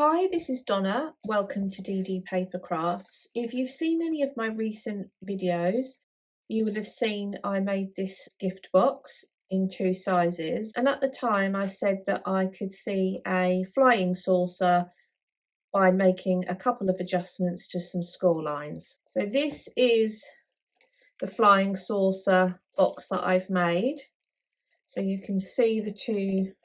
Hi, this is Donna. Welcome to DD Paper Crafts. If you've seen any of my recent videos, you will have seen I made this gift box in 2 sizes, and at the time I said that I could see a flying saucer by making a couple of adjustments to some score lines. So this is the flying saucer box that I've made. So you can see the two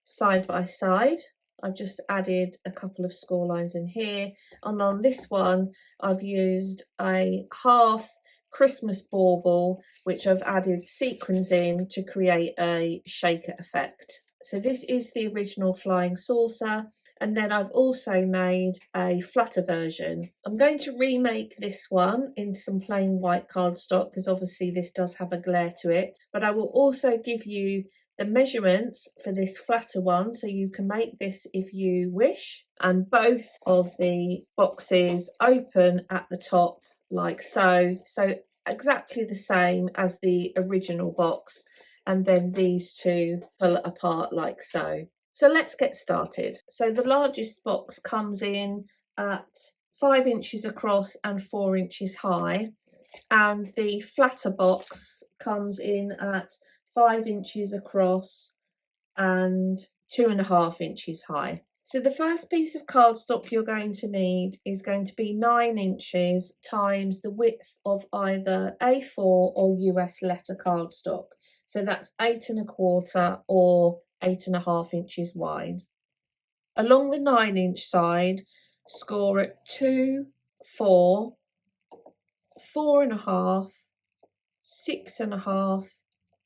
side by side. I've just added a couple of score lines in here, and on this one I've used a half Christmas bauble which I've added sequins in to create a shaker effect. So this is the original flying saucer, and then I've also made a flatter version. I'm going to remake this one in some plain white cardstock because obviously this does have a glare to it, but I will also give you the measurements for this flatter one so you can make this if you wish, and both of the boxes open at the top like so exactly the same as the original box, and then these two pull apart like so. So let's get started. So the largest box comes in at 5 inches across and 4 inches high, and the flatter box comes in at 5 inches across and 2.5 inches high. So the first piece of cardstock you're going to need is going to be 9 inches times the width of either A4 or US letter cardstock. So that's 8.25 or 8.5 inches wide. Along the 9-inch side, score at 2, 4, 4.5, 6.5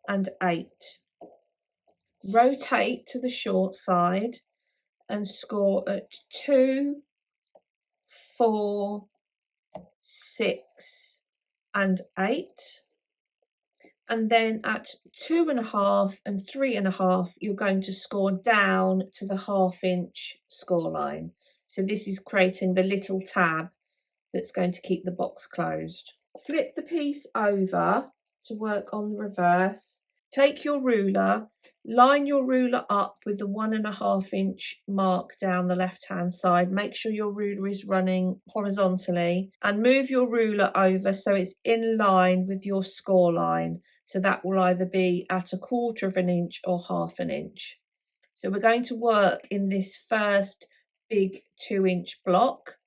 and 8. Rotate to the short side and score at 2, 4, 6 and 8. And then at 2.5 and 3.5 you're going to score down to the 1/2 inch score line. So this is creating the little tab that's going to keep the box closed. Flip the piece over to work on the reverse. Take your ruler, line your ruler up with the 1.5 inch mark down the left hand side. Make sure your ruler is running horizontally, and move your ruler over so it's in line with your score line. So that will either be at 1/4 inch or 1/2 inch. So we're going to work in this first big 2-inch block,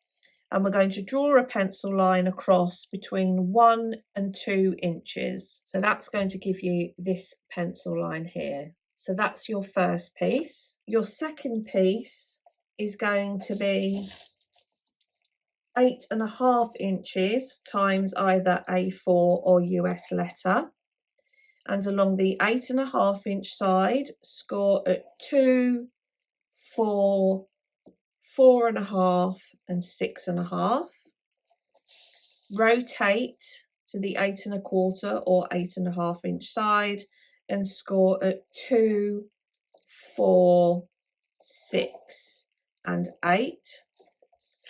and we're going to draw a pencil line across between 1 and 2 inches. So that's going to give you this pencil line here. So that's your first piece. Your second piece is going to be 8.5 inches times either A4 or US letter. And along the 8.5 inch side, score at 2, 4, 4.5 and 6.5. Rotate to the 8.25 or 8.5 inch side and score at 2, 4, 6 and 8.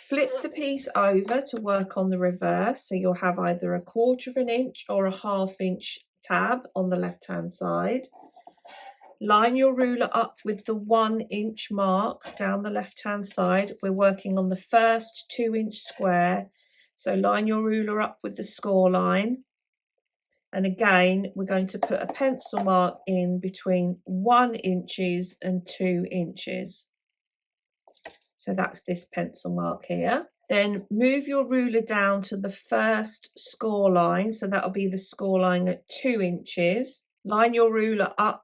Flip the piece over to work on the reverse, so you'll have either 1/4 inch or 1/2 inch tab on the left hand side. Line your ruler up with the 1 inch mark down the left hand side. We're working on the first 2-inch square, so line your ruler up with the score line, and again we're going to put a pencil mark in between 1 inches and 2 inches. So that's this pencil mark here. Then move your ruler down to the first score line, so that'll be the score line at 2 inches. Line your ruler up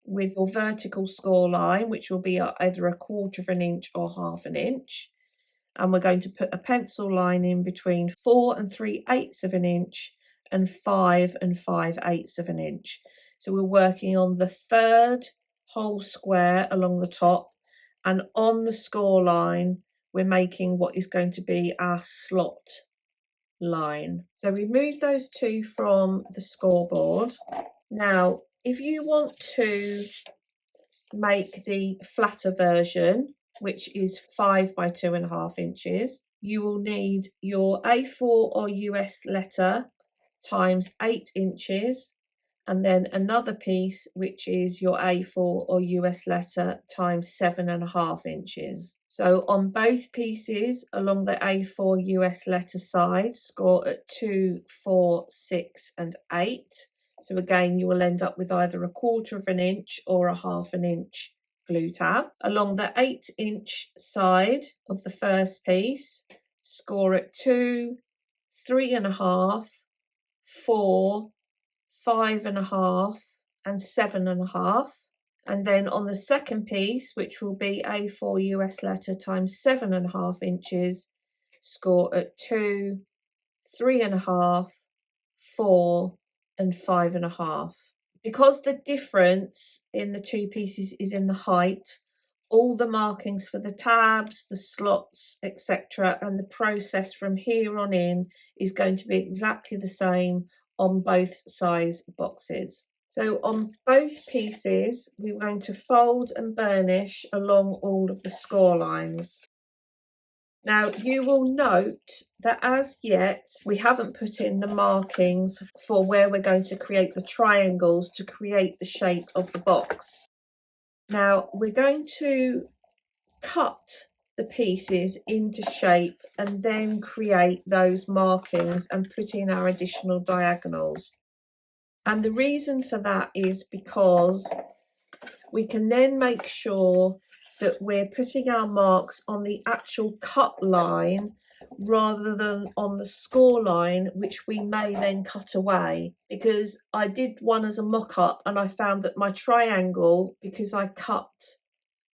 with your vertical score line, which will be either 1/4 inch or 1/2 inch. And we're going to put a pencil line in between 4 and 3/8 inch and 5 and 5/8 inch. So we're working on the third whole square along the top, and on the score line we're making what is going to be our slot line. So remove those two from the scoreboard. Now if you want to make the flatter version, which is 5 by 2.5 inches, you will need your A4 or US letter times 8 inches, and then another piece which is your A4 or US letter times 7.5 inches. So on both pieces along the A4 US letter side, score at 2, 4, 6 and 8. So again, you will end up with either 1/4 of an inch or a 1/2 inch glue tab. Along the 8-inch side of the first piece, score at 2, 3.5, 4, 5.5 and 7.5. And then on the second piece, which will be A4 US letter times 7.5 inches, score at 2, 3.5, 4 and 5.5. Because the difference in the two pieces is in the height, all the markings for the tabs, the slots, etc. and the process from here on in is going to be exactly the same on both size boxes. So on both pieces, we're going to fold and burnish along all of the score lines. Now you will note that as yet we haven't put in the markings for where we're going to create the triangles to create the shape of the box. Now we're going to cut the pieces into shape and then create those markings and put in our additional diagonals. And the reason for that is because we can then make sure that we're putting our marks on the actual cut line rather than on the score line, which we may then cut away. Because I did one as a mock-up and I found that my triangle, because I cut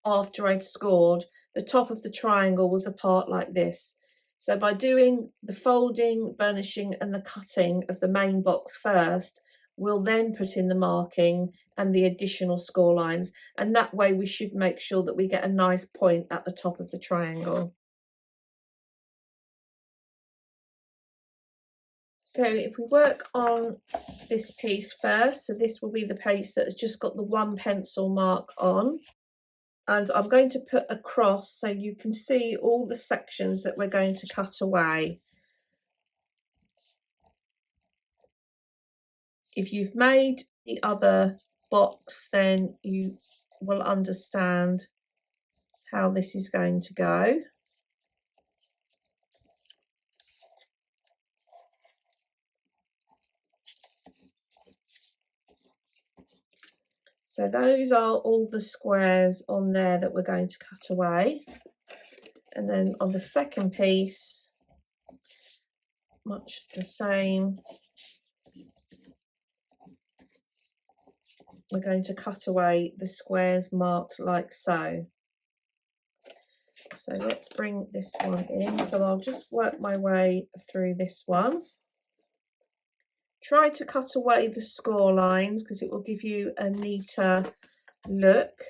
after I'd scored, the top of the triangle was apart like this. So by doing the folding, burnishing and the cutting of the main box first, we'll then put in the marking and the additional score lines, and that way we should make sure that we get a nice point at the top of the triangle. So if we work on this piece first, so this will be the piece that has just got the one pencil mark on, and I'm going to put a cross so you can see all the sections that we're going to cut away. If you've made the other box, then you will understand how this is going to go. So those are all the squares on there that we're going to cut away. And then on the second piece, much the same. We're going to cut away the squares marked like so. So let's bring this one in. So I'll just work my way through this one. Try to cut away the score lines because it will give you a neater look.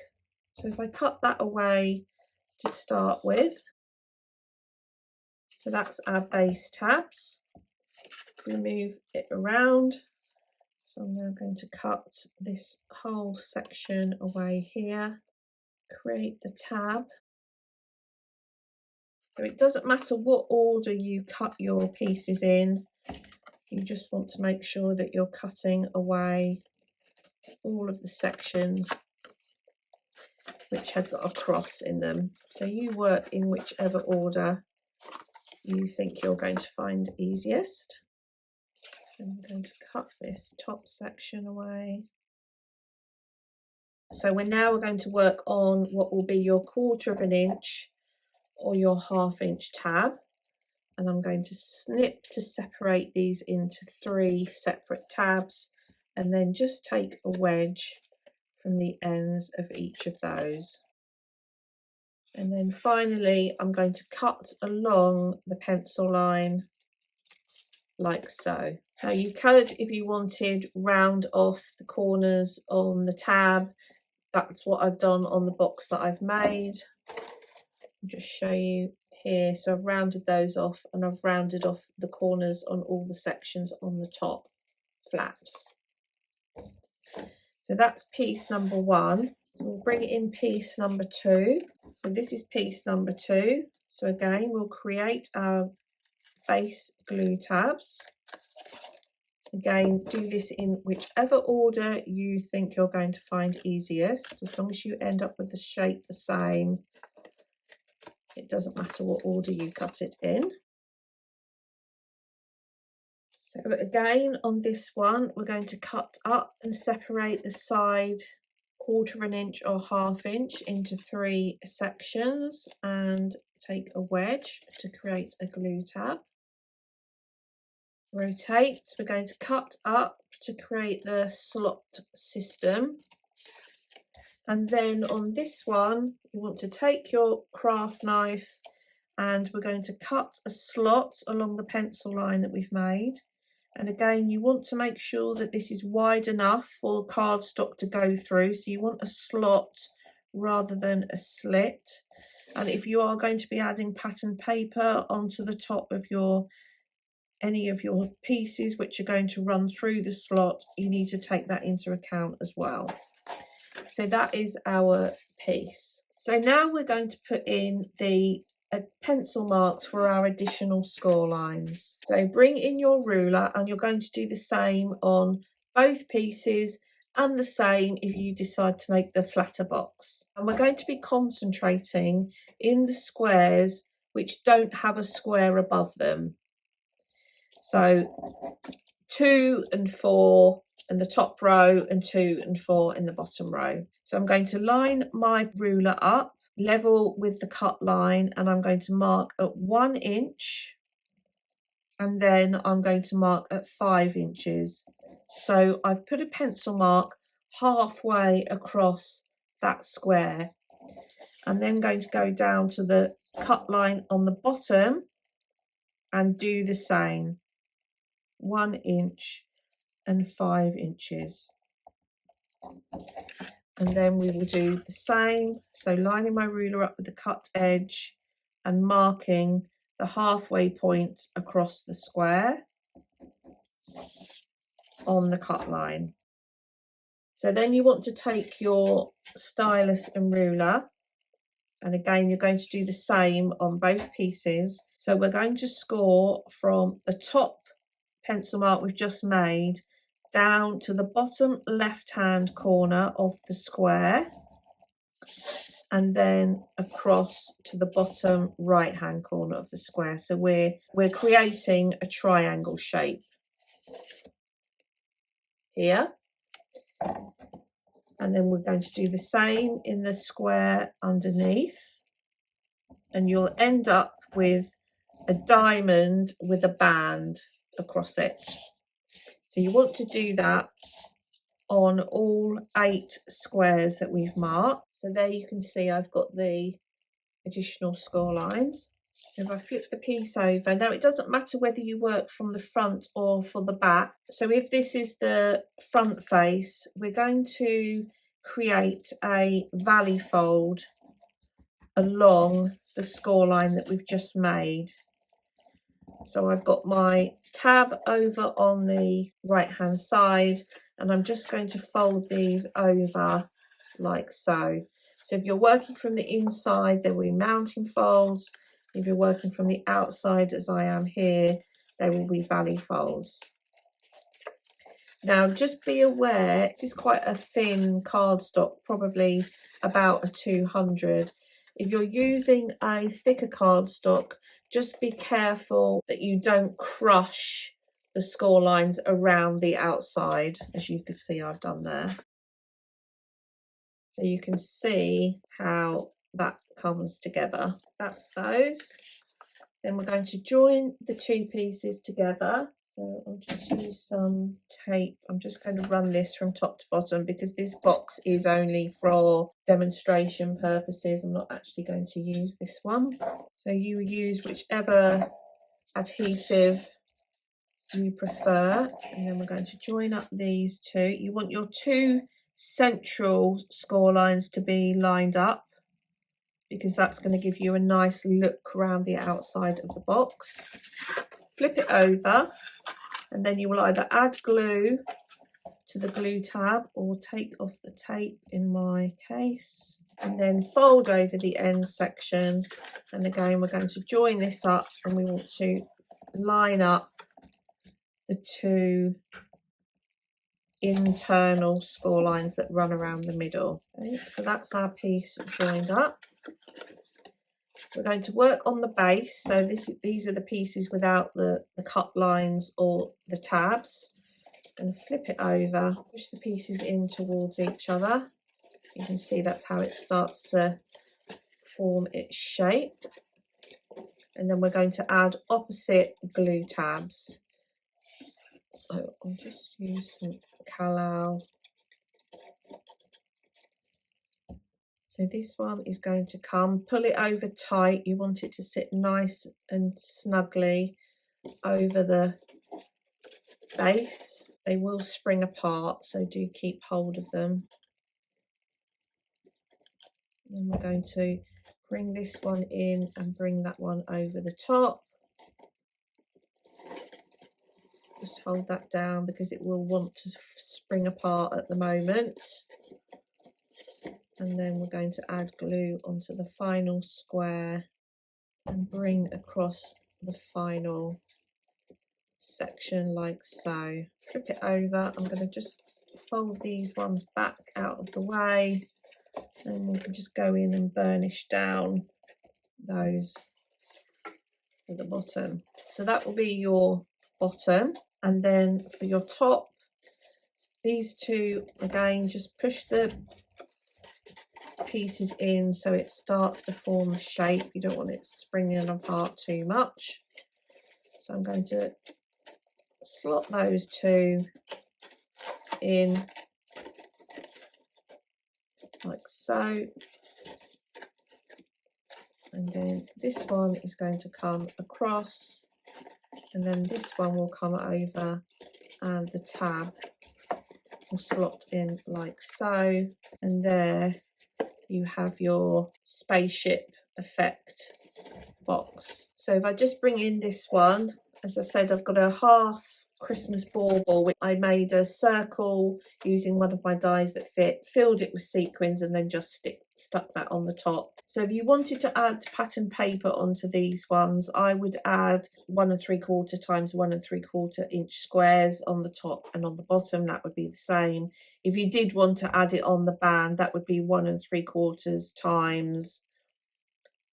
So if I cut that away to start with, so that's our base tabs. We move it around. So I'm now going to cut this whole section away here, create the tab. So it doesn't matter what order you cut your pieces in, you just want to make sure that you're cutting away all of the sections which have got a cross in them. So you work in whichever order you think you're going to find easiest. I'm going to cut this top section away. So we're going to work on what will be your 1/4 of an inch or your 1/2 inch tab. And I'm going to snip to separate these into 3 separate tabs and then just take a wedge from the ends of each of those. And then finally, I'm going to cut along the pencil line like so. Now you could, if you wanted, round off the corners on the tab. That's what I've done on the box that I've made. I'll just show you here. So I've rounded those off and I've rounded off the corners on all the sections on the top flaps. So that's piece number 1. So we'll bring it in piece number 2. So this is piece number 2. So again, we'll create our base glue tabs. Again, do this in whichever order you think you're going to find easiest, as long as you end up with the shape the same. It doesn't matter what order you cut it in. So again, on this one, we're going to cut up and separate the side 1/4 inch or 1/2 inch into 3 sections and take a wedge to create a glue tab. Rotate, we're going to cut up to create the slot system. And then on this one, you want to take your craft knife and we're going to cut a slot along the pencil line that we've made. And again, you want to make sure that this is wide enough for cardstock to go through. So you want a slot rather than a slit. And if you are going to be adding pattern paper onto the top of any of your pieces which are going to run through the slot, you need to take that into account as well. So that is our piece. So now we're going to put in the pencil marks for our additional score lines. So bring in your ruler and you're going to do the same on both pieces and the same if you decide to make the flatter box. And we're going to be concentrating in the squares which don't have a square above them. So 2 and 4 in the top row and 2 and 4 in the bottom row. So I'm going to line my ruler up level with the cut line and I'm going to mark at 1 inch and then I'm going to mark at 5 inches. So I've put a pencil mark halfway across that square and then going to go down to the cut line on the bottom and do the same. 1 inch and 5 inches. And then we will do the same. So lining my ruler up with the cut edge and marking the halfway point across the square on the cut line. So then you want to take your stylus and ruler. And again, you're going to do the same on both pieces. So we're going to score from the top pencil mark we've just made down to the bottom left hand corner of the square and then across to the bottom right hand corner of the square. So we're creating a triangle shape here, and then we're going to do the same in the square underneath, and you'll end up with a diamond with a band across it. So you want to do that on all 8 squares that we've marked. So there you can see I've got the additional score lines. So if I flip the piece over, now it doesn't matter whether you work from the front or from the back. So if this is the front face, we're going to create a valley fold along the score line that we've just made. So I've got my tab over on the right hand side and I'm just going to fold these over like so. So if you're working from the inside, there will be mounting folds. If you're working from the outside, as I am here, there will be valley folds. Now just be aware, it is quite a thin cardstock, probably about a 200. If you're using a thicker cardstock, just be careful that you don't crush the score lines around the outside, as you can see I've done there. So you can see how that comes together. That's those. Then we're going to join the 2 pieces together. So I'll just use some tape. I'm just going to run this from top to bottom because this box is only for demonstration purposes. I'm not actually going to use this one. So you use whichever adhesive you prefer. And then we're going to join up these 2. You want your 2 central score lines to be lined up because that's going to give you a nice look around the outside of the box. Flip it over and then you will either add glue to the glue tab or take off the tape in my case and then fold over the end section. And again, we're going to join this up and we want to line up the 2 internal score lines that run around the middle. Okay, so that's our piece joined up. We're going to work on the base, so these are the pieces without the cut lines or the tabs. I'm going to flip it over, push the pieces in towards each other. You can see that's how it starts to form its shape. And then we're going to add opposite glue tabs. So I'll just use some Kal-Al. So this one is going to come, pull it over tight. You want it to sit nice and snugly over the base. They will spring apart, so do keep hold of them. And then we're going to bring this one in and bring that one over the top. Just hold that down because it will want to spring apart at the moment. And then we're going to add glue onto the final square and bring across the final section like so. Flip it over. I'm going to just fold these ones back out of the way, and we can just go in and burnish down those at the bottom. So that will be your bottom. And then for your top, these two, again, just push the pieces in so it starts to form a shape. You don't want it springing apart too much. So I'm going to slot those two in like so. And then this one is going to come across, and then this one will come over, and the tab will slot in like so. And there you have your spaceship effect box. So if I just bring in this one, as I said, I've got a half Christmas bauble, which I made a circle using one of my dies that fit, filled it with sequins, and then just stuck that on the top. So if you wanted to add pattern paper onto these ones, I would add 1 3/4 times 1 3/4 inch squares on the top and on the bottom. That would be the same. If you did want to add it on the band, that would be 1 3/4 times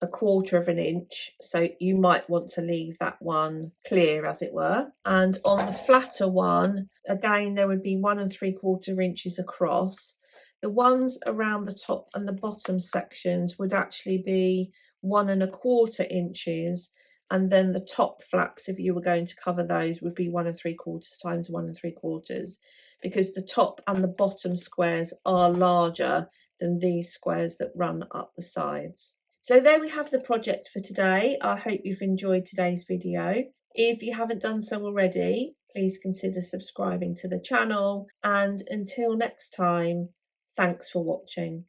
1/4 inch. So you might want to leave that one clear, as it were. And on the flatter one, again, there would be 1 3/4 inches across. The ones around the top and the bottom sections would actually be 1 1/4 inches, and then the top flaps, if you were going to cover those, would be 1 3/4 times 1 3/4, because the top and the bottom squares are larger than these squares that run up the sides. So there we have the project for today. I hope you've enjoyed today's video. If you haven't done so already, please consider subscribing to the channel. And until next time, thanks for watching.